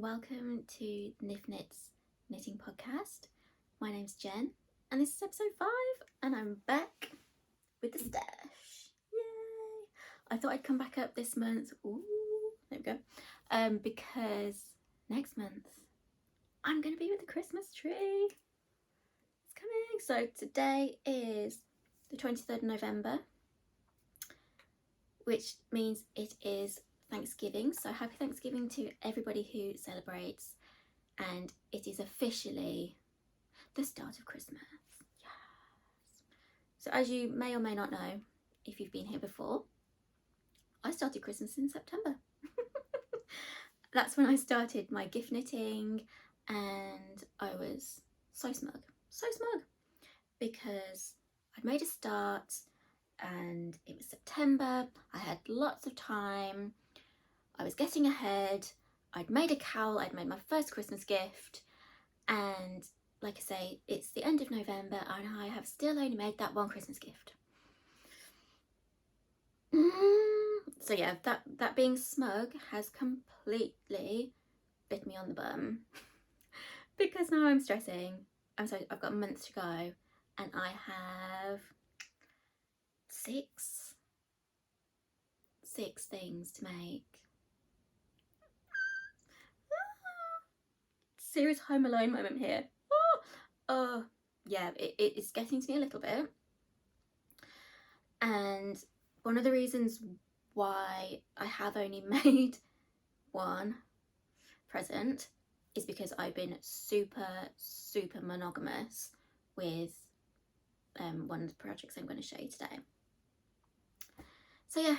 welcome to Niff Knitting Podcast. My name's Jen and this is episode 5 and I'm back with the stash. Yay! I thought I'd come back up this month. Ooh, there we go. Because next month I'm going to be with the Christmas tree. It's coming. So today is the 23rd of November, which means it is Thanksgiving. So happy Thanksgiving to everybody who celebrates, and it is officially the start of Christmas. Yes. So as you may or may not know, if you've been here before, I started Christmas in September. That's when I started my gift knitting, and I was so smug because I'd made a start and it was September. I had lots of time. I was getting ahead. I'd made a cowl. I'd made my first Christmas gift. And like I say, it's the end of November and I have still only made that one Christmas gift. So yeah, that being smug has completely bit me on the bum because now I'm stressing. I've got a month to go and I have six things to make. Serious Home Alone moment here. Oh yeah, it's getting to me a little bit. And one of the reasons why I have only made one present is because I've been super monogamous with one of the projects I'm going to show you today. So yeah,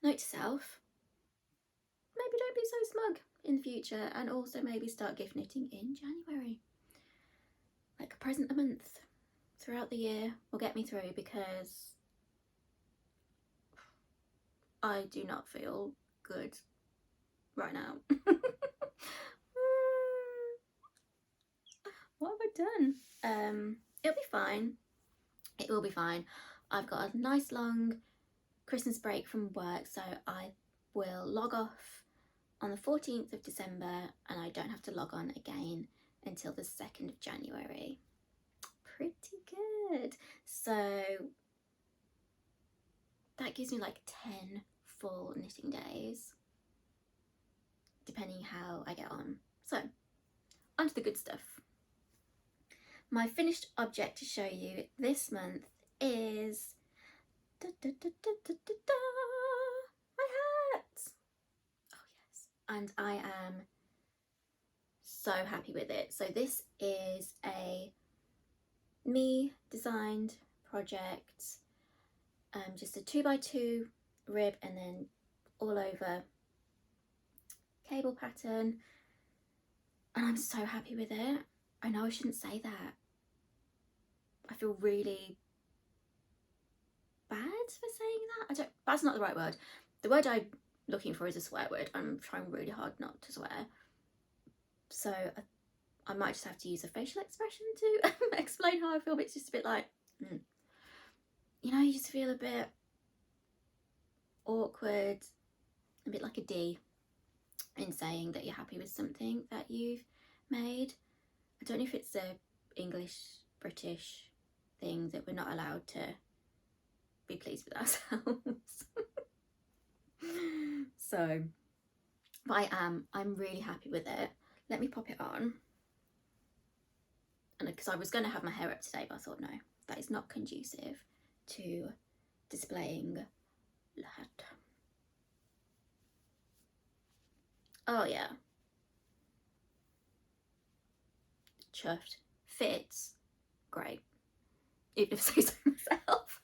note to self, maybe don't be so smug in the future, and also maybe start gift knitting in January. Like a present a month throughout the year will get me through, because I do not feel good right now. What have I done? It'll be fine. It will be fine. I've got a nice long Christmas break from work, so I will log off on the 14th of December and I don't have to log on again until the 2nd of January. Pretty good. So that gives me like 10 full knitting days, depending how I get on. So onto the good stuff. My finished object to show you this month is my hat. Oh yes, and I am so happy with it. So this is a me designed project, just a 2x2 rib and then all over cable pattern, and I'm so happy with it. I know I shouldn't say that. I feel really bad for saying that. That's not the right word. The word I'm looking for is a swear word. I'm trying really hard not to swear, so I might just have to use a facial expression to explain how I feel. But it's just a bit like, you know, you just feel a bit awkward, a bit like a D in saying that you're happy with something that you've made. I don't know if it's a English British thing that we're not allowed to be pleased with ourselves. So, but I'm really happy with it. Let me pop it on. And because I was going to have my hair up today, but I thought no, that is not conducive to displaying the hat. Oh yeah, chuffed. Fits great, even if I say so myself.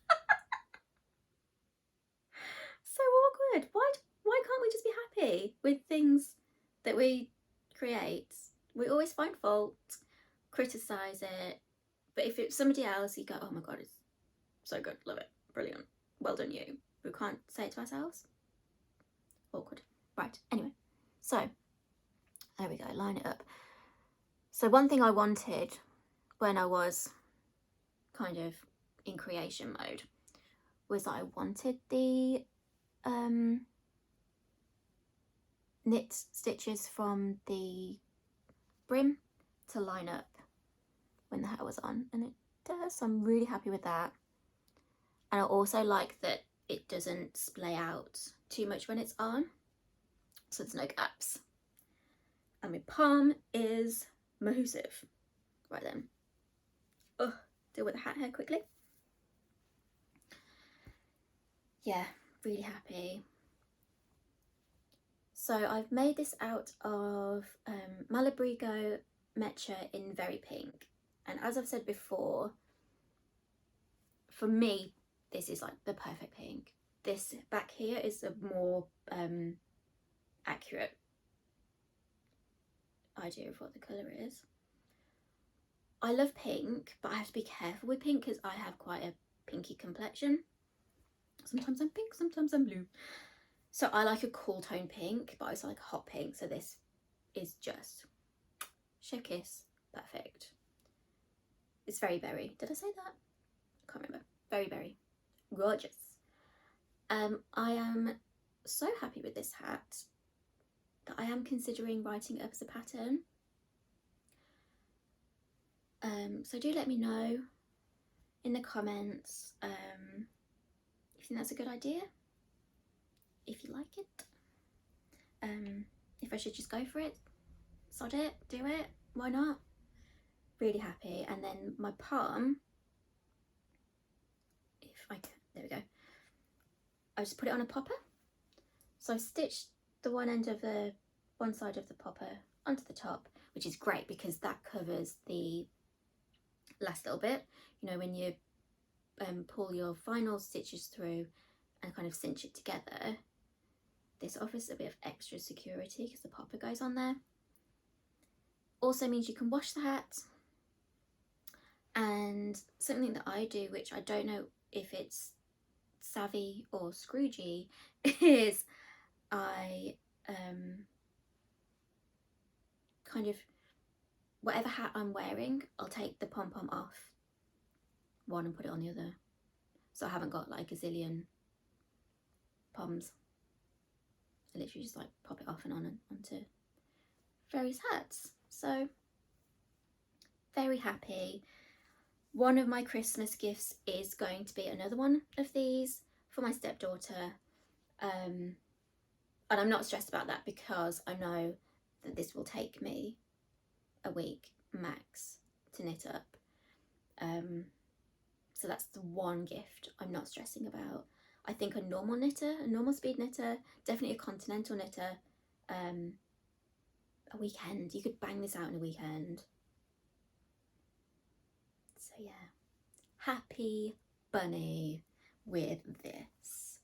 So awkward. Why can't we just be happy with things that we create? We always find fault, criticize it, but if it's somebody else, you go, oh my god, it's so good, love it, brilliant, well done you. We can't say it to ourselves. Awkward. Right, anyway, so there we go, line it up. So one thing I wanted when I was kind of in creation mode was that I wanted the knit stitches from the brim to line up when the hair was on, and it does, so I'm really happy with that. And I also like that it doesn't splay out too much when it's on, so there's no gaps. And my palm is Majorna. Right then, deal with the hat hair quickly. Yeah, really happy. So I've made this out of Malabrigo Worsted in Very Pink, and as I've said before, for me this is like the perfect pink. This back here is a more accurate idea of what the colour is. I love pink, but I have to be careful with pink because I have quite a pinky complexion. Sometimes I'm pink, sometimes I'm blue. So I like a cool tone pink, but I also like a hot pink. So this is just chef kiss, perfect. It's very berry. Did I say that? I can't remember. Very berry. Gorgeous. I am so happy with this hat that I am considering writing it up as a pattern. So do let me know in the comments if you think that's a good idea, if you like it, if I should just go for it, sod it, do it, why not? Really happy. And then my palm, if I can, there we go, I just put it on a popper. So I stitched the one end of the one side of the popper onto the top, which is great because that covers the last little bit, you know, when you pull your final stitches through and kind of cinch it together. This offers a bit of extra security because the popper goes on there. Also means you can wash the hat. And something that I do, which I don't know if it's savvy or Scroogey, is I kind of, whatever hat I'm wearing, I'll take the pom-pom off one and put it on the other, so I haven't got like a zillion poms. I literally just like pop it off and on and onto various hats. So very happy. One of my Christmas gifts is going to be another one of these for my stepdaughter, and I'm not stressed about that because I know that this will take me a week max to knit up. So that's the one gift I'm not stressing about. I think a normal knitter, a normal speed knitter, definitely a continental knitter, a weekend, you could bang this out in a weekend. So yeah, happy bunny with this.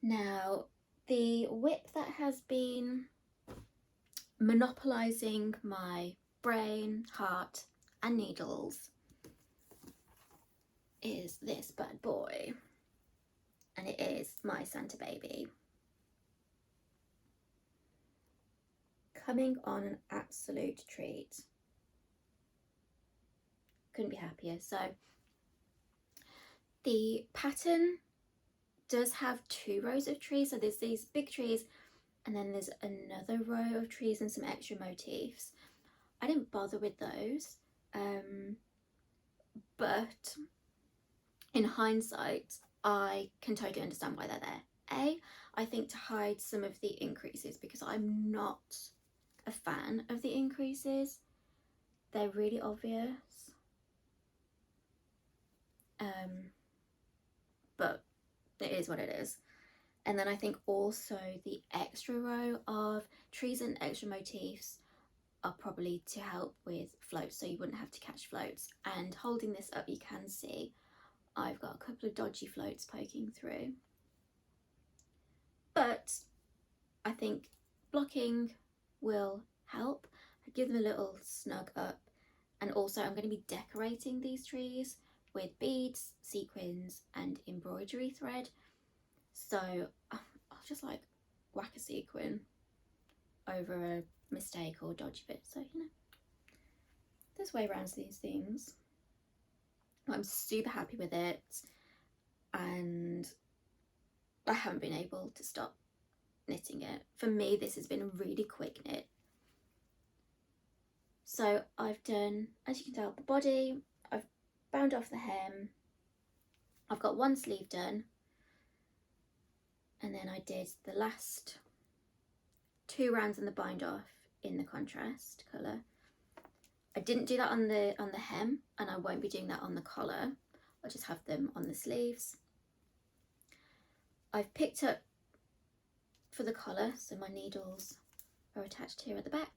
Now, the whip that has been monopolising my brain, heart and needles is this bad boy, and it is my Santa baby. Coming on an absolute treat. Couldn't be happier. So the pattern does have two rows of trees, so there's these big trees and then there's another row of trees and some extra motifs. I didn't bother with those, but in hindsight I can totally understand why they're there. I think to hide some of the increases, because I'm not a fan of the increases. They're really obvious, but it is what it is. And then I think also the extra row of trees and extra motifs are probably to help with floats, so you wouldn't have to catch floats. And holding this up, you can see I've got a couple of dodgy floats poking through. But I think blocking will help. I give them a little snug up. And also I'm going to be decorating these trees with beads, sequins and embroidery thread. So I'll just like whack a sequin over a mistake or dodgy bit. So, you know, there's way around these things. I'm super happy with it, and I haven't been able to stop knitting it. For me, this has been a really quick knit. So I've done, as you can tell, the body, I've bound off the hem, I've got one sleeve done, and then I did the last 2 rounds in the bind off in the contrast colour. I didn't do that on the hem, and I won't be doing that on the collar. I'll just have them on the sleeves. I've picked up for the collar, so my needles are attached here at the back.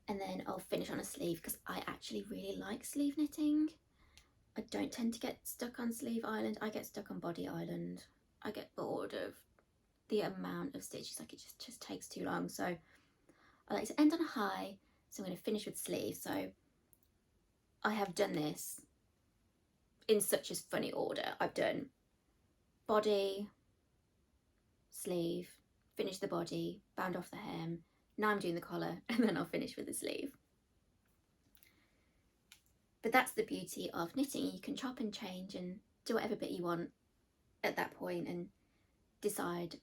And then I'll finish on a sleeve because I actually really like sleeve knitting. I don't tend to get stuck on sleeve island. I get stuck on body island. I get bored of the amount of stitches, like it just takes too long. So I like to end on a high, so I'm going to finish with sleeves. So I have done this in such a funny order. I've done body, sleeve, finish the body, bound off the hem, now I'm doing the collar, and then I'll finish with the sleeve. But that's the beauty of knitting. You can chop and change and do whatever bit you want at that point and decide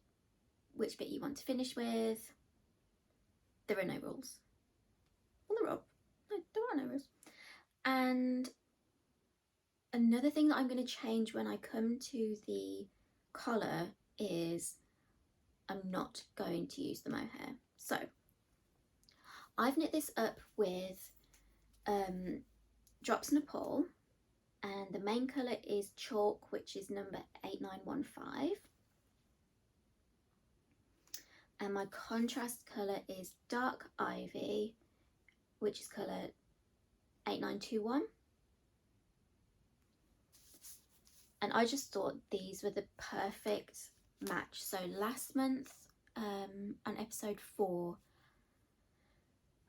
which bit you want to finish with. There are no rules. Well, there are no rules. And another thing that I'm going to change when I come to the collar is I'm not going to use the mohair. So I've knit this up with Drops Nepal, and the main colour is chalk, which is number 8915, and my contrast colour is dark ivy, which is colour 8921. And I just thought these were the perfect match. So last month on episode 4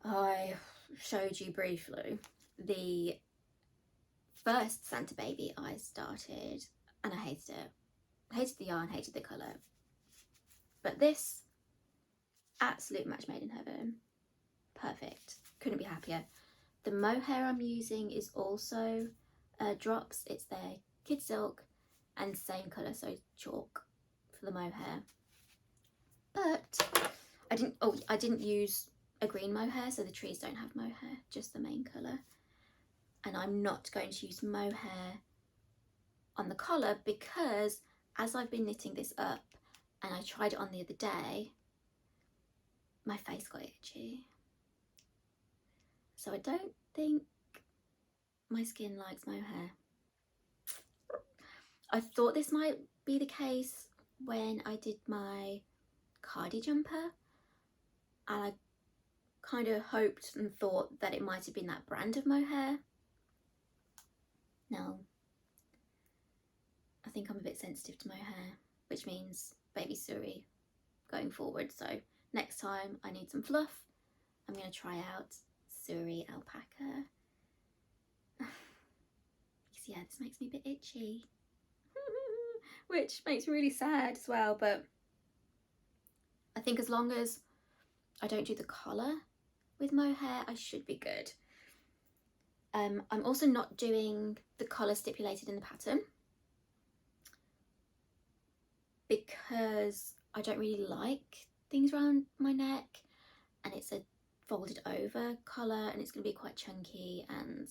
I showed you briefly the first Santa Baby I started, and I hated it. Hated the yarn, hated the colour. But this, absolute match made in heaven. Perfect. Couldn't be happier. The mohair I'm using is also Drops. It's their Kid Silk and same colour, so chalk for the mohair. But I didn't use a green mohair, so the trees don't have mohair, just the main colour. And I'm not going to use mohair on the collar because as I've been knitting this up and I tried it on the other day, my face got itchy. So I don't think my skin likes mohair. I thought this might be the case when I did my cardi jumper, and I kind of hoped and thought that it might have been that brand of mohair. No, I think I'm a bit sensitive to mohair, which means baby Suri going forward. So next time I need some fluff, I'm going to try out Suri alpaca. Because yeah, this makes me a bit itchy. Which makes me really sad as well, but I think as long as I don't do the collar with mohair, I should be good. I'm also not doing the collar stipulated in the pattern because I don't really like things around my neck, and it's a folded over collar and it's going to be quite chunky and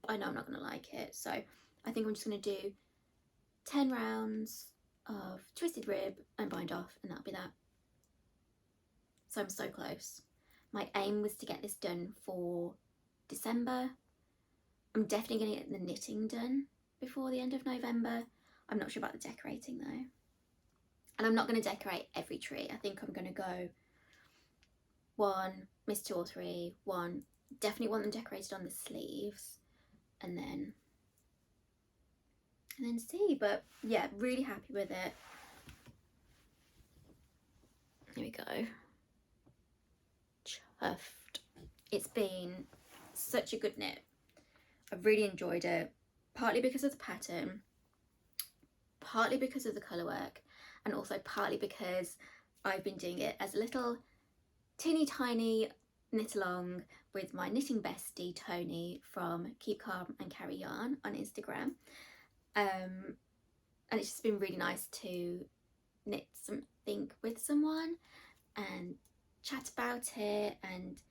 I know I'm not going to like it. So I think I'm just going to do 10 rounds of twisted rib and bind off, and that'll be that. So I'm so close. My aim was to get this done for December. I'm definitely going to get the knitting done before the end of November. I'm not sure about the decorating though. And I'm not going to decorate every tree. I think I'm going to go 1, miss 2 or 3, 1. Definitely want them decorated on the sleeves, and then see. But yeah, really happy with it. Here we go. Chuffed. It's been such a good knit. I've really enjoyed it, partly because of the pattern, partly because of the colour work, and also partly because I've been doing it as a little teeny tiny knit along with my knitting bestie Tony from Keep Calm and Carry Yarn on Instagram. And it's just been really nice to knit something with someone and chat about it and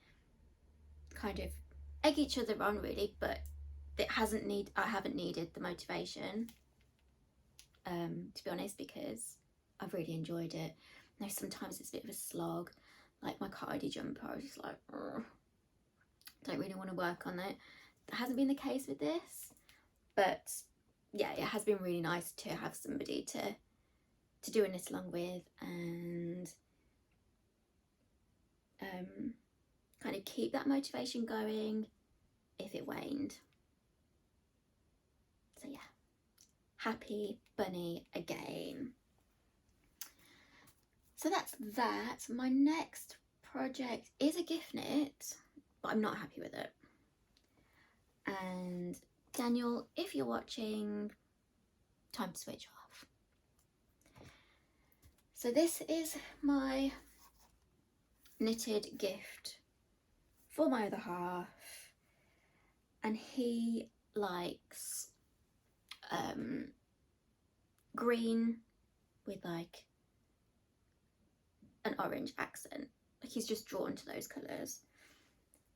kind of egg each other on, really, but I haven't needed the motivation, to be honest, because I've really enjoyed it. Now sometimes it's a bit of a slog, like my cardi jumper, I was just like, don't really want to work on it. That hasn't been the case with this, but yeah, it has been really nice to have somebody to do a knit along with and kind of keep that motivation going if it waned. So yeah, happy bunny again. So that's that. My next project is a gift knit, but I'm not happy with it. And Daniel, if you're watching, time to switch off. So this is my knitted gift for my other half, and he likes green with like an orange accent. Like he's just drawn to those colours.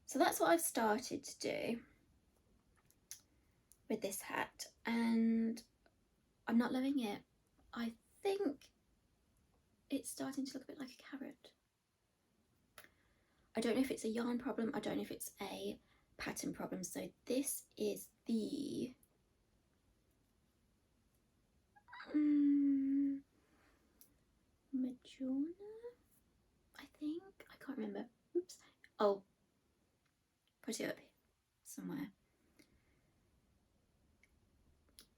So that's what I've started to do with this hat, and I'm not loving it. I think it's starting to look a bit like a carrot. I don't know if it's a yarn problem, I don't know if it's a pattern problem. So this is the Majorna, I think. I can't remember. Oops. I'll put it up somewhere.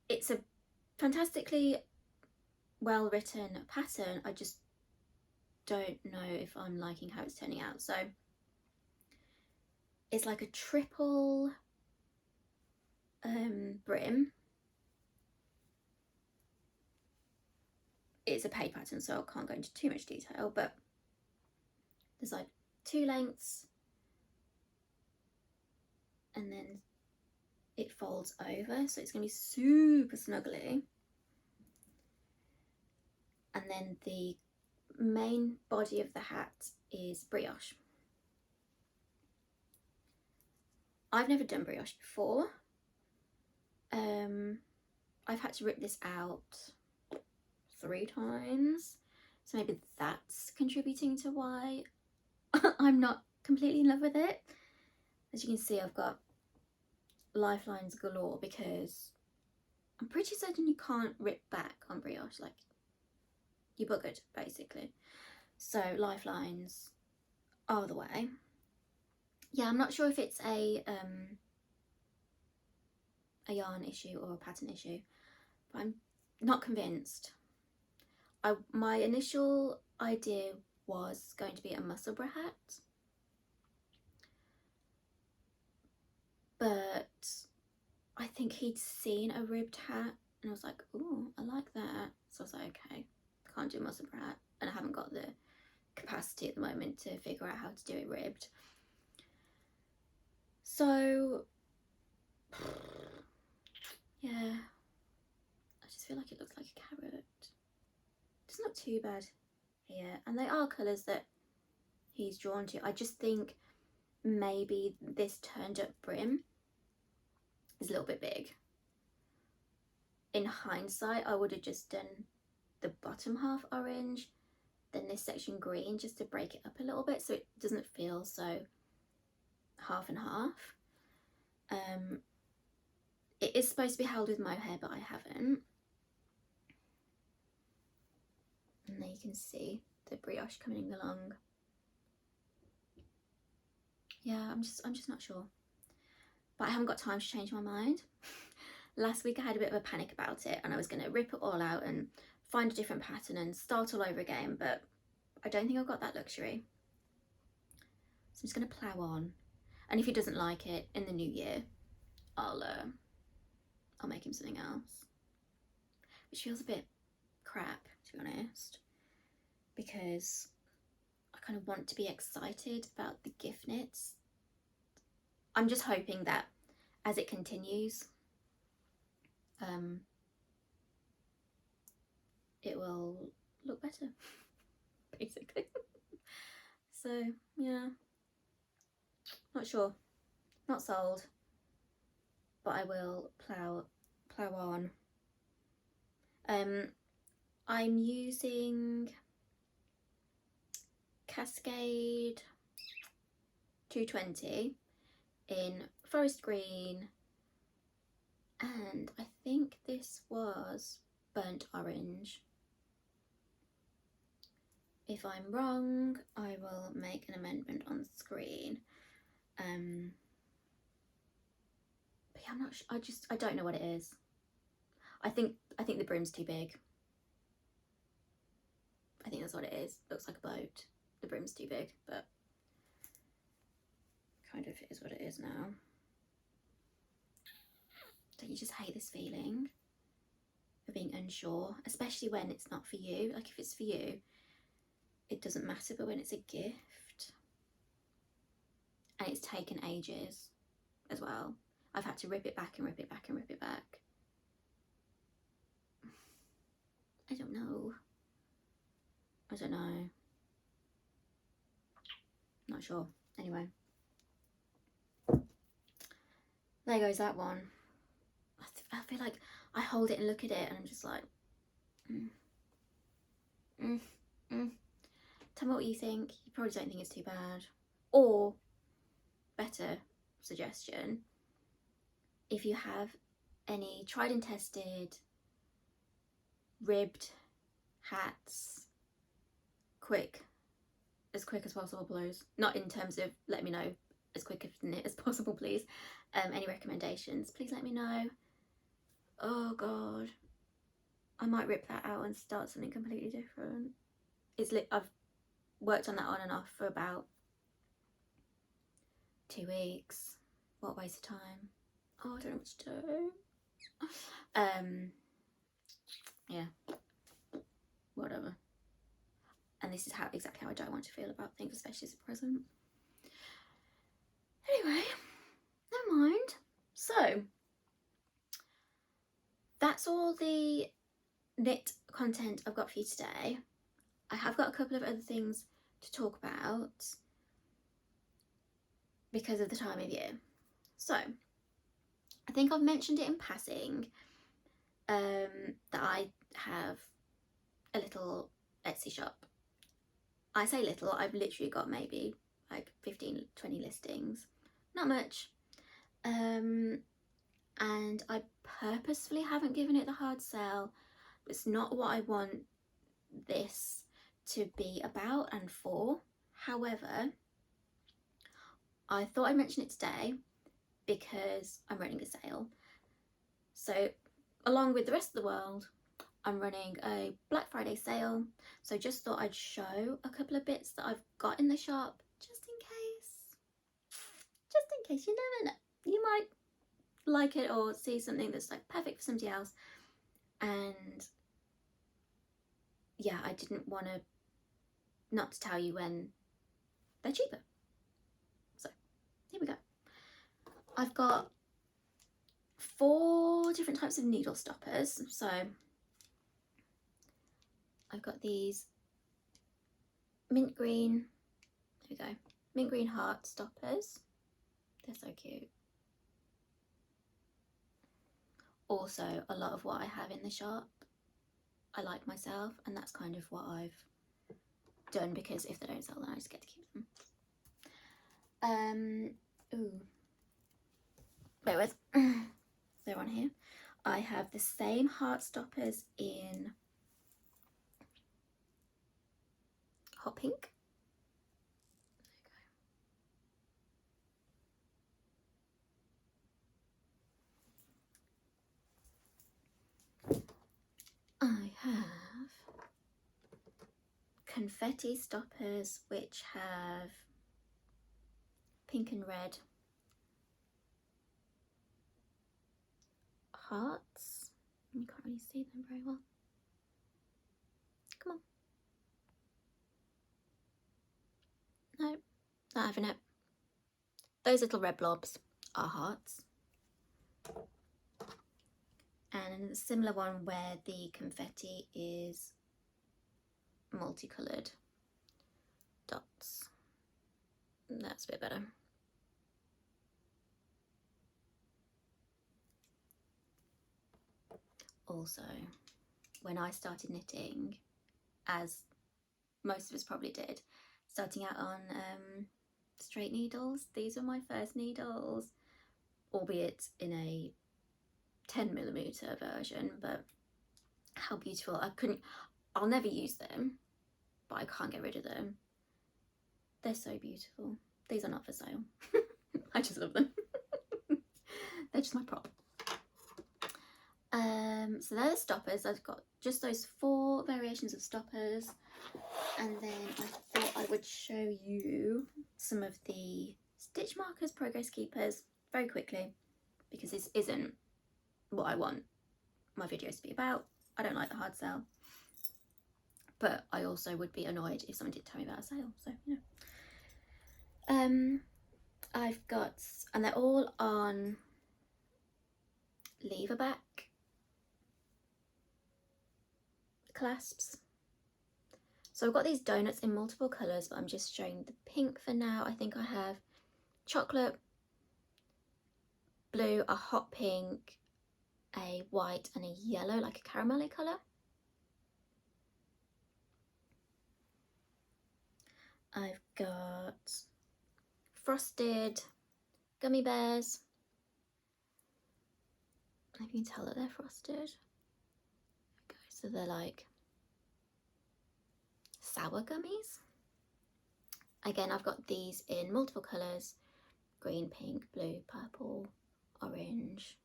It's a fantastically well written pattern. I just don't know if I'm liking how it's turning out. So it's like a triple brim. It's a paid pattern, so I can't go into too much detail, but there's like 2 lengths and then it folds over, so it's going to be super snuggly. And then the main body of the hat is brioche. I've never done brioche before. I've had to rip this out 3 times, so maybe that's contributing to why I'm not completely in love with it. As you can see, I've got lifelines galore because I'm pretty certain you can't rip back on brioche, like you're buggered basically. So lifelines are the way. Yeah, I'm not sure if it's a yarn issue or a pattern issue, but I'm not convinced. My initial idea was going to be a Musselburgh hat, but I think he'd seen a ribbed hat and I was like, oh, I like that. So I was like, okay, can't do a Musselburgh hat, and I haven't got the capacity at the moment to figure out how to do it ribbed. So yeah, I just feel like it looks like a carrot. It's not too bad here, and they are colours that he's drawn to. I just think maybe this turned up brim is a little bit big. In hindsight, I would have just done the bottom half orange, then this section green, just to break it up a little bit so it doesn't feel so half and half. It is supposed to be held with mohair, but I haven't. And there you can see the brioche coming along. Yeah, I'm just not sure, but I haven't got time to change my mind. Last week I had a bit of a panic about it and I was going to rip it all out and find a different pattern and start all over again, but I don't think I've got that luxury. So I'm just going to plow on, and if he doesn't like it in the new year, I'll make him something else, which feels a bit crap, to be honest, because I kind of want to be excited about the gift knits. I'm just hoping that as it continues, it will look better, basically. So yeah, not sure, not sold, but I will plow on. I'm using Cascade 220 in forest green, and I think this was burnt orange. If I'm wrong, I will make an amendment on the screen. But yeah, I'm not sure. I don't know what it is. I think the brim's too big. I think that's what it is. Looks like a boat. The brim's too big, but kind of is what it is now. Don't you just hate this feeling of being unsure, especially when it's not for you? Like if it's for you, it doesn't matter, but when it's a gift and it's taken ages as well, I've had to rip it back and rip it back and rip it back. I don't know. Not sure. Anyway, there goes that one. I feel like I hold it and look at it and I'm just like, Tell me what you think. You probably don't think it's too bad. Or, better suggestion, if you have any tried and tested ribbed hats, as quick as possible, please. Not in terms of let me know as quick as possible, please. Any recommendations, please let me know. Oh god, I might rip that out and start something completely different. I've worked on that on and off for about 2 weeks. What a waste of time. Oh, I don't know what to do. Yeah, whatever. And this is exactly how I don't want to feel about things, especially as a present. Anyway, never mind. So that's all the knit content I've got for you today. I have got a couple of other things to talk about because of the time of year. So I think I've mentioned it in passing that I have a little Etsy shop. I say little, I've literally got maybe like 15-20 listings, not much, and I purposefully haven't given it the hard sell. It's not what I want this to be about and for. However, I thought I'd mention it today because I'm running a sale. So along with the rest of the world, I'm running a Black Friday sale, so just thought I'd show a couple of bits that I've got in the shop, just in case, you never know, you might like it or see something that's like perfect for somebody else. And yeah, I didn't want to not to tell you when they're cheaper. So here we go. I've got 4 different types of needle stoppers. So I've got these mint green, there we go, mint green heart stoppers. They're so cute. Also, a lot of what I have in the shop I like myself, and that's kind of what I've done, because if they don't sell, then I just get to keep them. Wait, where's they're on here. I have the same heart stoppers in hot pink. I have confetti stoppers which have pink and red hearts. You can't really see them very well. Come on. No, not having it. Those little red blobs are hearts. And a similar one where the confetti is multicoloured dots. That's a bit better. Also, when I started knitting, as most of us probably did, starting out on straight needles, these were my first needles, albeit in a 10mm version, but how beautiful. I'll never use them, but I can't get rid of them. They're so beautiful. These are not for sale. I just love them. They're just my prop. So they're the stoppers. I've got just those 4 variations of stoppers, and then I thought I would show you some of the stitch markers, progress keepers, very quickly, because this isn't what I want my videos to be about. I don't like the hard sell, but I also would be annoyed if someone did tell me about a sale, so you know. I've got, and they're all on lever back clasps. So I've got these donuts in multiple colours, but I'm just showing the pink for now. I think I have chocolate, blue, a hot pink, a white and a yellow, like a caramelly colour. I've got frosted gummy bears. I don't know if you can tell that they're frosted. Okay, so they're like sour gummies. Again, I've got these in multiple colours: green, pink, blue, purple, orange.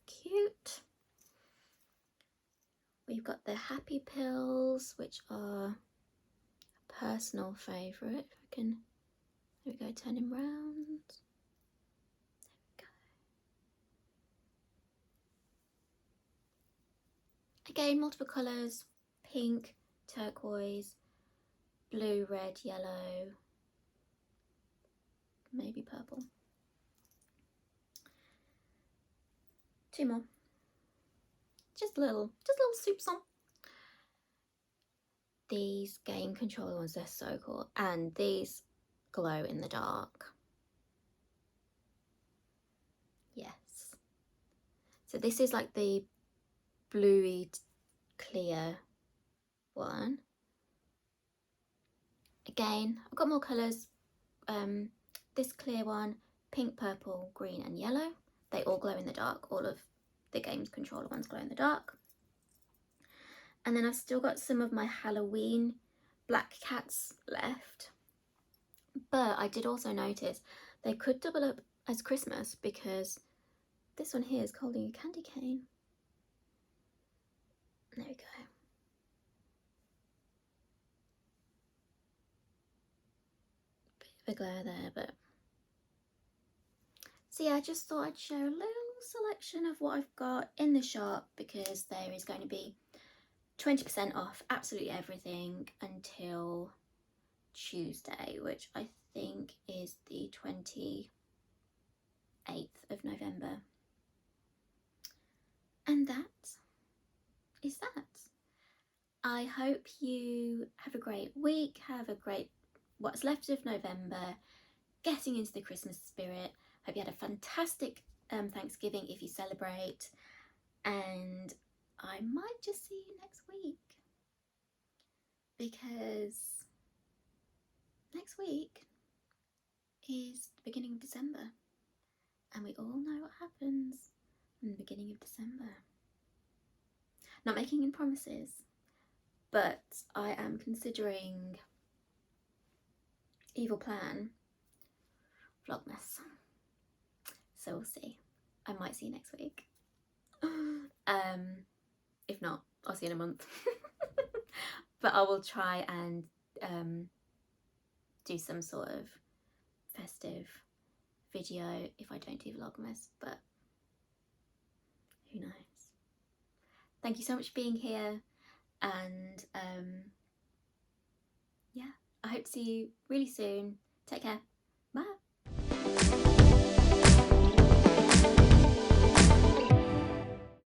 Cute. We've got the happy pills, which are a personal favourite. If I can, there we go, turn him round. There we go. Again, multiple colours: pink, turquoise, blue, red, yellow, maybe purple. 2 more. Just little soups on. These game controller ones, they're so cool, and these glow in the dark. Yes. So this is like the bluey clear one. Again, I've got more colours. This clear one, pink, purple, green and yellow. They all glow in the dark. All of the games controller ones glow in the dark. And then I've still got some of my Halloween black cats left. But I did also notice they could double up as Christmas, because this one here is holding a candy cane. There we go. Bit of a glare there, but... So yeah, I just thought I'd share a little selection of what I've got in the shop, because there is going to be 20% off absolutely everything until Tuesday, which I think is the 28th of November. And that is that. I hope you have a great week, have a great what's left of November, getting into the Christmas spirit. Hope you had a fantastic Thanksgiving if you celebrate, and I might just see you next week, because next week is the beginning of December, and we all know what happens in the beginning of December. Not making any promises, but I am considering evil plan Vlogmas, so we'll see. I might see you next week. If not, I'll see you in a month. But I will try and do some sort of festive video if I don't do Vlogmas, but who knows. Thank you so much for being here, and yeah, I hope to see you really soon. Take care.